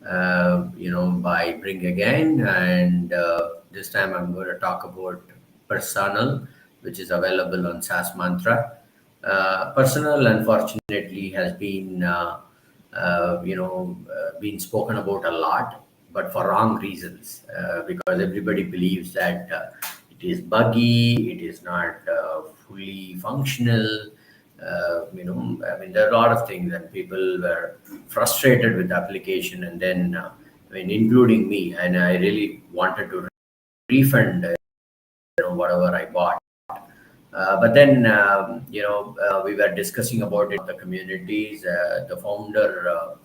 by Bring Again. And this time I'm going to talk about Personal, which is available on Saasmantra. Personal, unfortunately, has been spoken about a lot, but for wrong reasons, because everybody believes that it is buggy, it is not fully functional. I mean, there are a lot of things, and people were frustrated with the application, and then, including me, and I really wanted to refund, whatever I bought. But then, we were discussing about it, the communities. The founder,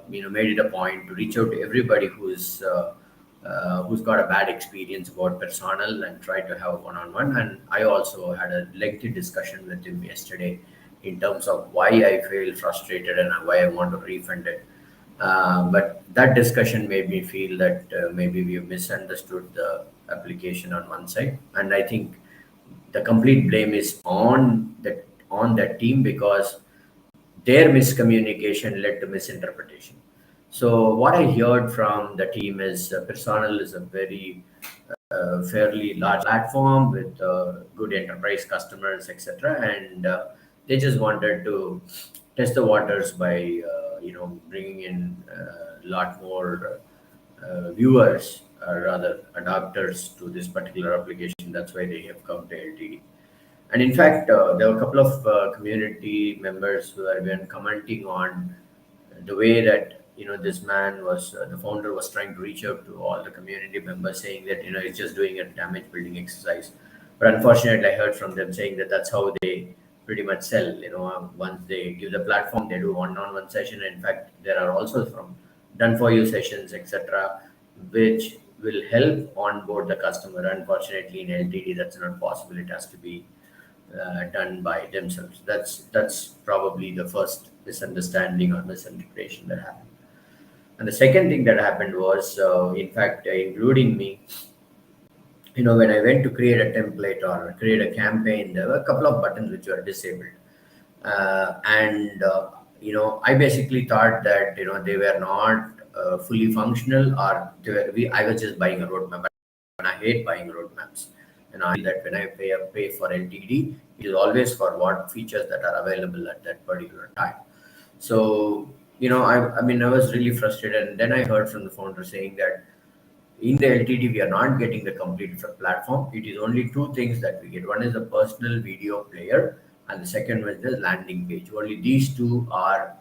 made it a point to reach out to everybody who's got a bad experience about Personal and try to have one-on-one. And I also had a lengthy discussion with him yesterday in terms of why I feel frustrated and why I want to refund it. But that discussion made me feel that maybe we misunderstood the application on one side, and I think the complete blame is on that team, because their miscommunication led to misinterpretation. So what I heard from the team is Personal is a very fairly large platform with good enterprise customers, etc. And they just wanted to test the waters by bringing in a lot more viewers, or rather adopters, to this particular application. That's why they have come to LTD. And in fact, there were a couple of community members who have been commenting on the way that this man was the founder was trying to reach out to all the community members, saying that he's just doing a damage building exercise. But unfortunately, I heard from them saying that that's how they pretty much sell. Once they give the platform, they do one-on-one session. In fact, there are also from done for you sessions, etc., which will help onboard the customer. Unfortunately, in LTD, that's not possible. It has to be done by themselves. That's probably the first misunderstanding or misinterpretation that happened. And the second thing that happened was, in fact, including me, when I went to create a template or create a campaign, there were a couple of buttons which were disabled. And I basically thought that they were not fully functional, or I was just buying a roadmap, and I hate buying roadmaps. And I feel that when I pay for LTD, it is always for what features that are available at that particular time. So I was really frustrated, and then I heard from the founder saying that in the LTD, we are not getting the complete platform. It is only two things that we get. One is a personal video player, and the second one is the landing page. Only these two are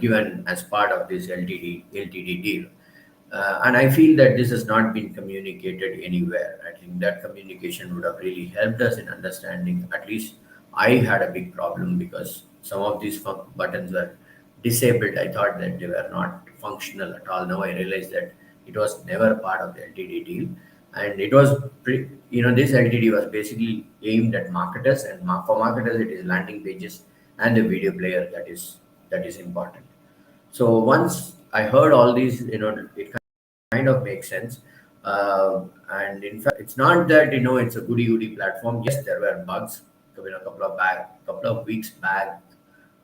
given as part of this LTD deal. And I feel that this has not been communicated anywhere. I think that communication would have really helped us in understanding. At least I had a big problem because some of these buttons were disabled. I thought that they were not functional at all. Now I realize that it was never part of the LTD deal, and it was this LTD was basically aimed at marketers, and for marketers it is landing pages and the video player that is important. So once I heard all these, it kind of makes sense. And in fact, it's not that it's a goody goody platform. Yes, there were bugs. A couple of weeks back,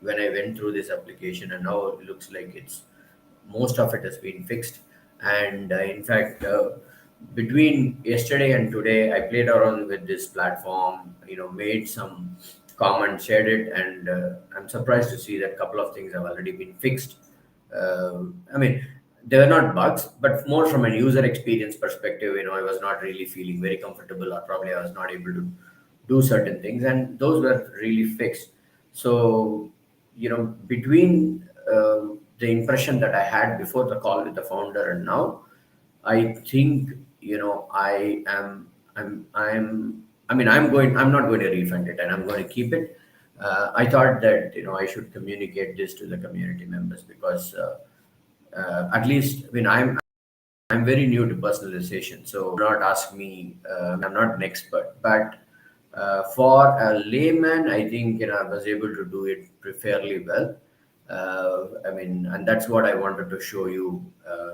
when I went through this application, and now it looks like it's most of it has been fixed. And in fact, between yesterday and today, I played around with this platform. Made some comments, shared it, and I'm surprised to see that a couple of things have already been fixed. I mean, they were not bugs, but more from a user experience perspective. I was not really feeling very comfortable, or probably I was not able to do certain things, and those were really fixed. So, between the impression that I had before the call with the founder and now, I think I'm not going to refund it, and I'm going to keep it. I thought that I should communicate this to the community members, because at least I'm very new to personalization, so do not ask me. I'm not an expert, but for a layman, I think I was able to do it fairly well. And that's what I wanted to show you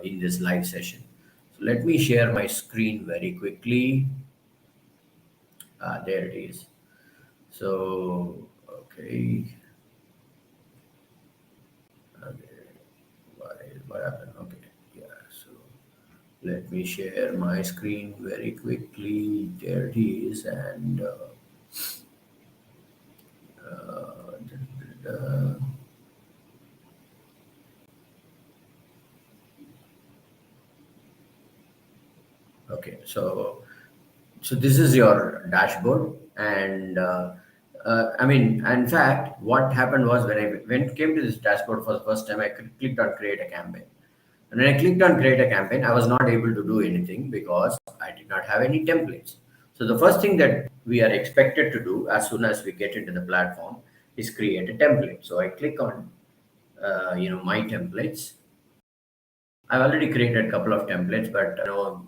in this live session. So let me share my screen very quickly. There it is. So okay. Okay, what happened? Okay, yeah. So let me share my screen very quickly. There it is, and da, da, da. Okay, so this is your dashboard, and I mean, in fact, what happened was when I came to this dashboard for the first time, I clicked on create a campaign. And when I clicked on create a campaign, I was not able to do anything because I did not have any templates. So the first thing that we are expected to do as soon as we get into the platform is create a template. So I click on my templates. I've already created a couple of templates, but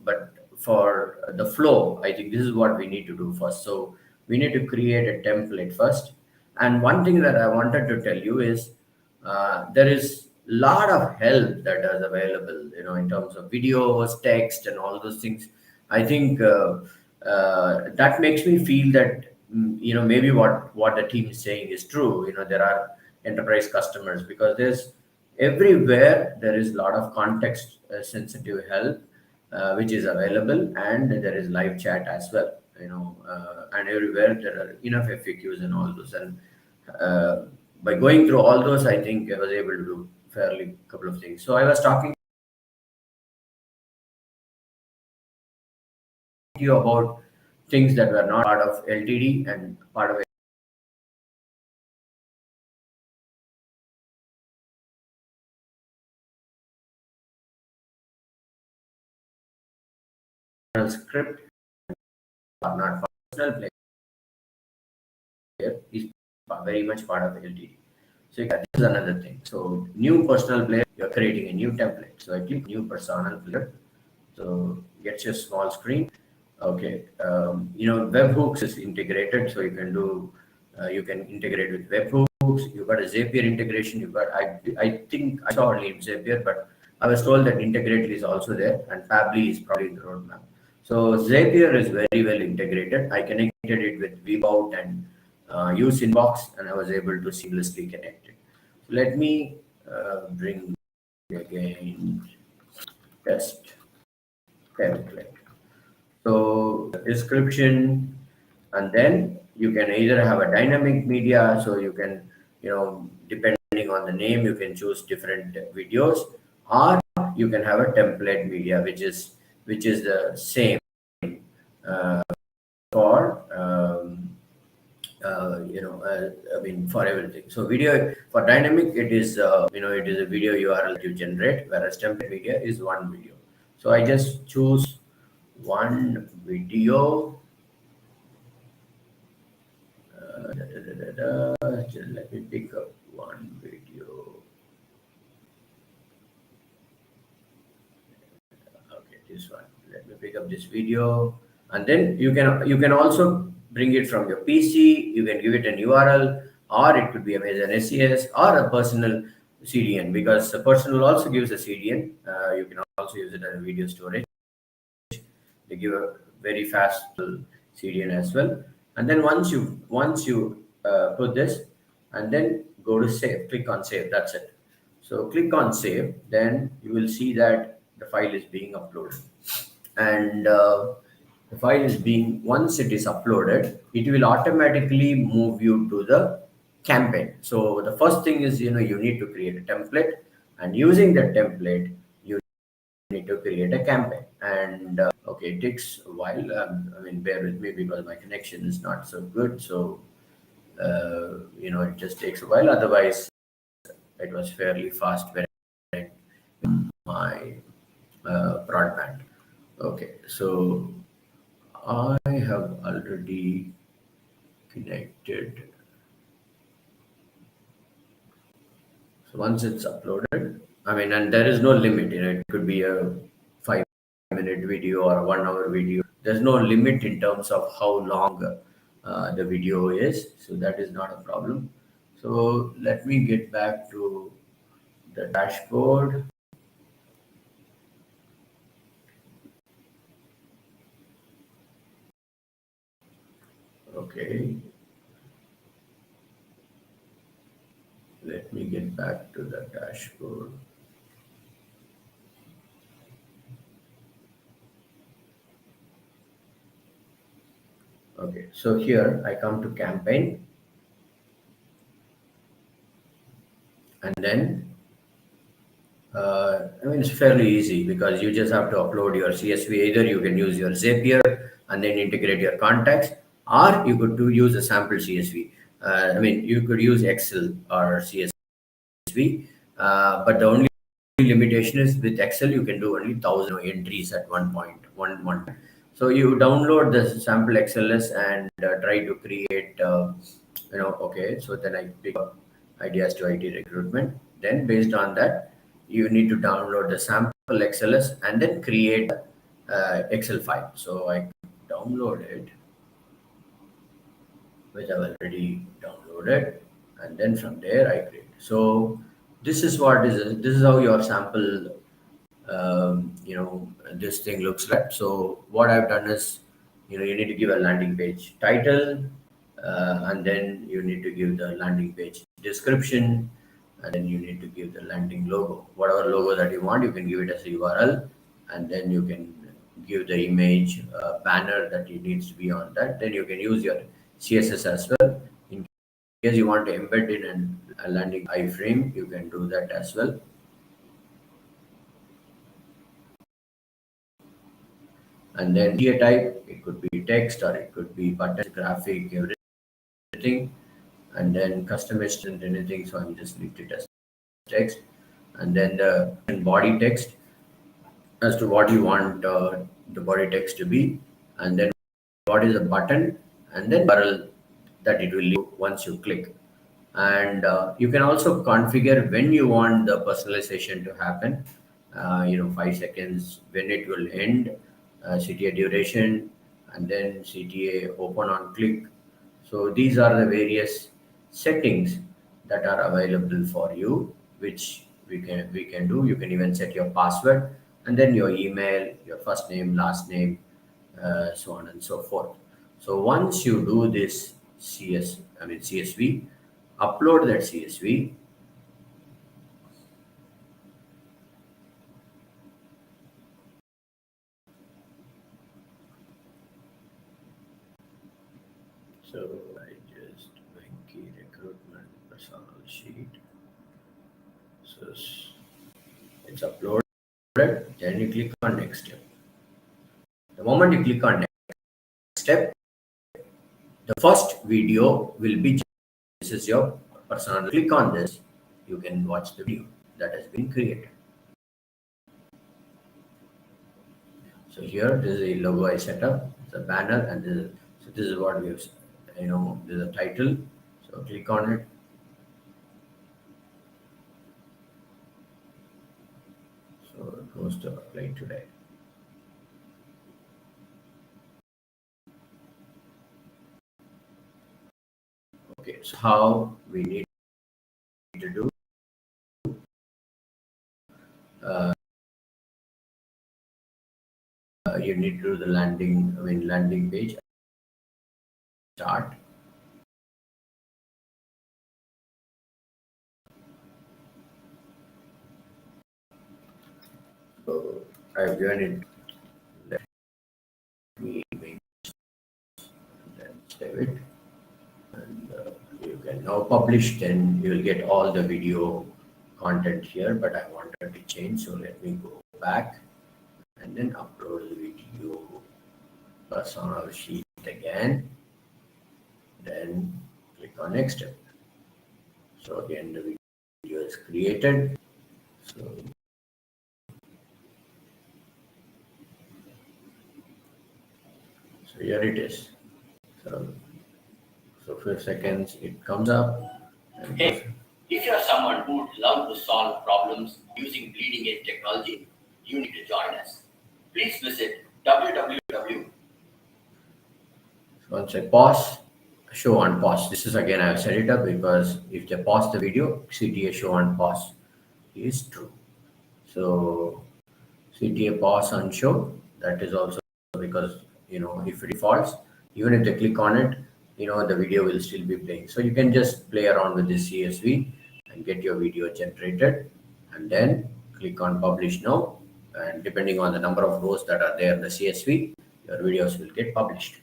but for the flow, I think this is what we need to do first. So we need to create a template first. And one thing that I wanted to tell you is there is a lot of help that is available, in terms of videos, text, and all those things. I think that makes me feel that maybe what the team is saying is true. There are enterprise customers because there's everywhere there is a lot of context sensitive help which is available, and there is live chat as well, and everywhere there are enough FAQs and all those. And uh, by going through all those, I think I was able to do fairly couple of things. So I was talking to you about things that were not part of LTD and part of a script, or not personal player is very much part of LTD. So yeah, this is another thing. So new personal player, you're creating a new template. So I click new personal player. So gets your small screen. Okay, webhooks is integrated, so you can integrate with webhooks. You got a Zapier integration. I think I saw only Zapier, but I was told that Integrate is also there, and Fably is probably in the roadmap. So Zapier is very well integrated. I connected it with Vbout and use Inbox, and I was able to seamlessly connect it. So let me bring again test template. So description, and then you can either have a dynamic media, so you can, depending on the name, you can choose different videos, or you can have a template media, which is the same for I mean, for everything. So video for dynamic, it is a video URL you generate, whereas template media is one video. So I just choose one video. Just let me pick up one video. Okay, this one. Let me pick up this video, and then you can also bring it from your PC. You can give it an URL, or it could be Amazon SES or a personal CDN, because a personal also gives a CDN. You can also use it as a video storage. They give a very fast CDN as well. And then once you put this, and then go to save, click on save. That's it. So click on save. Then you will see that the file is being uploaded, and the file is being once it is uploaded, it will automatically move you to the campaign. So the first thing is, you need to create a template, and using that template you need to create a campaign. And okay, it takes a while. I mean, bear with me because my connection is not so good. So it just takes a while. Otherwise, it was fairly fast when I my broadband. Okay, so I have already connected. So once it's uploaded, I mean, and there is no limit. It could be a 5-minute video or a 1 hour video. There's no limit in terms of how long the video is. So that is not a problem. So let me get back to the dashboard. Okay, Let me get back to the dashboard. Okay, so here I come to campaign, and then I mean, it's fairly easy because you just have to upload your CSV. Either you can use your Zapier and then integrate your contacts, or you could use a sample CSV. I mean, you could use Excel or CSV, but the only limitation is with Excel you can do only 1,000 entries at one point, one. So you download the sample XLS and try to create. Okay. So then I pick up ideas to IT recruitment. Then based on that, you need to download the sample XLS and then create Excel file. So I download it, which I've already downloaded, and then from there I create. So this is what is this is how your sample this thing looks like. So what I've done is, you need to give a landing page title, and then you need to give the landing page description, and then you need to give the landing logo. Whatever logo that you want, you can give it as a URL, and then you can give the image banner that it needs to be on that. Then you can use your CSS as well. In case you want to embed in a landing iframe, you can do that as well. And then media type, it could be text or it could be button, graphic, everything. And then customized and anything, so I'm just leave it as text. And then the body text as to what you want the body text to be, and then what is a button, and then URL that it will leave once you click. And you can also configure when you want the personalization to happen. 5 seconds when it will end, CTA duration, and then CTA open on click. So these are the various settings that are available for you, which we can do. You can even set your password, and then your email, your first name, last name, so on and so forth. So once you do this CSV, upload that CSV. So I just key recruitment personal sheet. So it's uploaded. Then you click on next step. The moment you click on next step, the first video will be, this is your personal. Click on this, you can watch the video that has been created. So here, this is a logo I set up, it's a banner, and this is what we have, this is a title. So click on it. So it goes to apply today. Okay, so how we need to do, you need to do the landing page start. So I've given it. Let me make then save it, and you can now publish. Then you will get all the video content here, but I wanted to change, so let me go back and then upload the video personal sheet again. Then click on next step. So again, the video is created. So here it is. So 5 seconds it comes up. Hey, if you're someone who would love to solve problems using bleeding edge technology, you need to join us. Please visit www. Once I pause, show on pause. This is again, I've set it up because if they pause the video, CTA show on pause is true. So CTA pause and show, that is also because, if it defaults, even if they click on it, the video will still be playing. So you can just play around with this CSV and get your video generated, and then click on publish now, and depending on the number of rows that are there in the CSV, your videos will get published.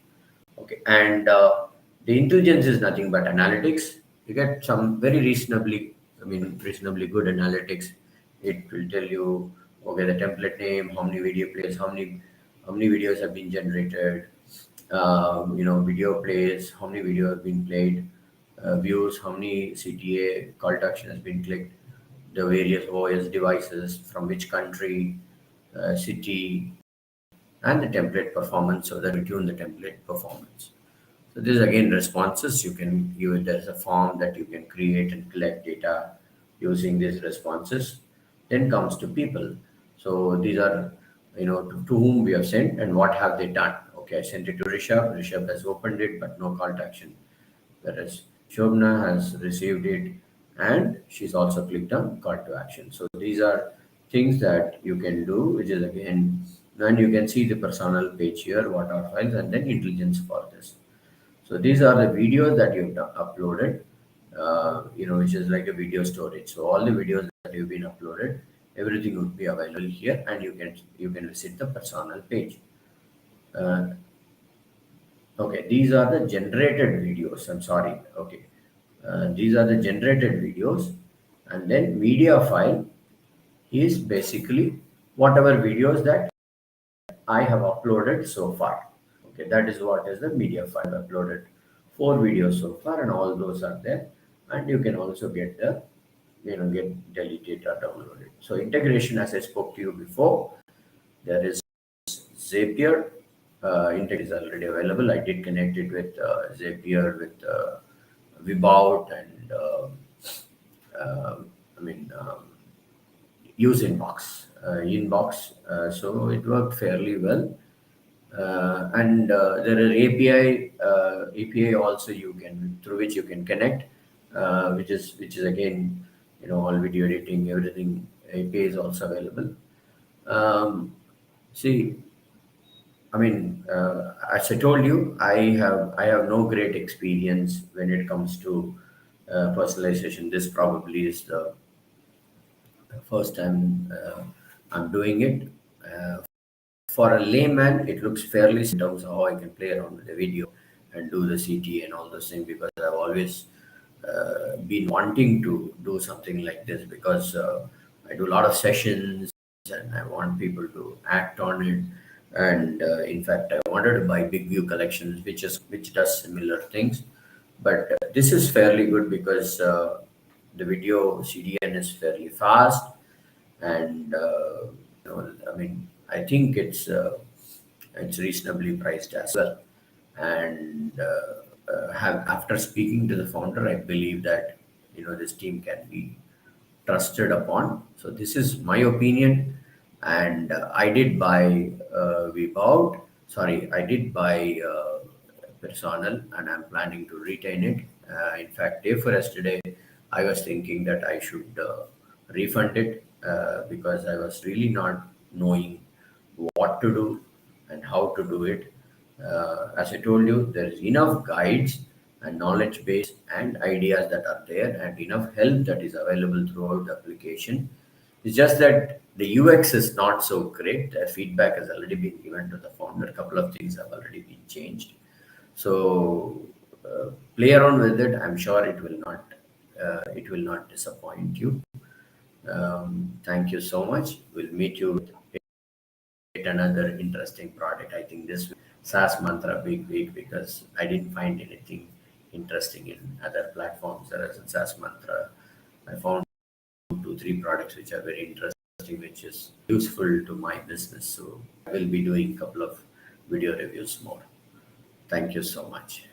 Okay, and the intelligence is nothing but analytics. You get some very reasonably good analytics. It will tell you, okay, the template name, how many video plays, how many videos have been generated, video plays, how many videos have been played, views, how many CTA call to action has been clicked, the various OS devices, from which country, city, and the template performance, so that we tune the template performance. So this is again responses. You can there's a form that you can create and collect data using these responses. Then comes to people. So these are to whom we have sent and what have they done. Okay, I sent it to Rishabh. Rishabh has opened it, but no call to action. Whereas Shobna has received it and she's also clicked on call to action. So these are things that you can do, which is again, then you can see the personal page here, what are files, and then intelligence for this. So these are the videos that you've uploaded, which is like a video storage. So all the videos that you've been uploaded, everything would be available here, and you can visit the personal page. Okay, these are the generated videos. I'm sorry. Okay, these are the generated videos, and then media file is basically whatever videos that I have uploaded so far. Okay, that is what is the media file uploaded. 4 videos so far, and all those are there. And you can also get get deleted or downloaded. So integration, as I spoke to you before, there is Zapier. Integ is already available. I did connect it with Zapier, with Vibout, and I mean use Inbox. So it worked fairly well. And there are API also you can through which you can connect, which is again all video editing, everything. API is also available. See, as I told you, I have no great experience when it comes to personalization. This probably is the first time I'm doing it. For a layman, it looks fairly in terms of how I can play around with the video and do the CT and all those things, because I've always been wanting to do something like this, because I do a lot of sessions and I want people to act on it. And in fact, I wanted to buy Big View collections, which does similar things. But this is fairly good because the video CDN is fairly fast, and I think it's reasonably priced as well. And have after speaking to the founder, I believe that this team can be trusted upon. So this is my opinion, and I did buy Vbout. Sorry, I did buy Pirsonal, and I'm planning to retain it. In fact, day for yesterday, I was thinking that I should refund it because I was really not knowing what to do and how to do it. As I told you, there is enough guides and knowledge base and ideas that are there, and enough help that is available throughout the application. It's just that the UX is not so great. The feedback has already been given to the founder. A couple of things have already been changed. So play around with it. I'm sure it will not disappoint you. Thank you so much. We'll meet you with another interesting product. I think this Saasmantra big week, because I didn't find anything interesting in other platforms. Whereas in Saasmantra, I found 2-3 products which are very interesting, which is useful to my business. So I will be doing a couple of video reviews more. Thank you so much.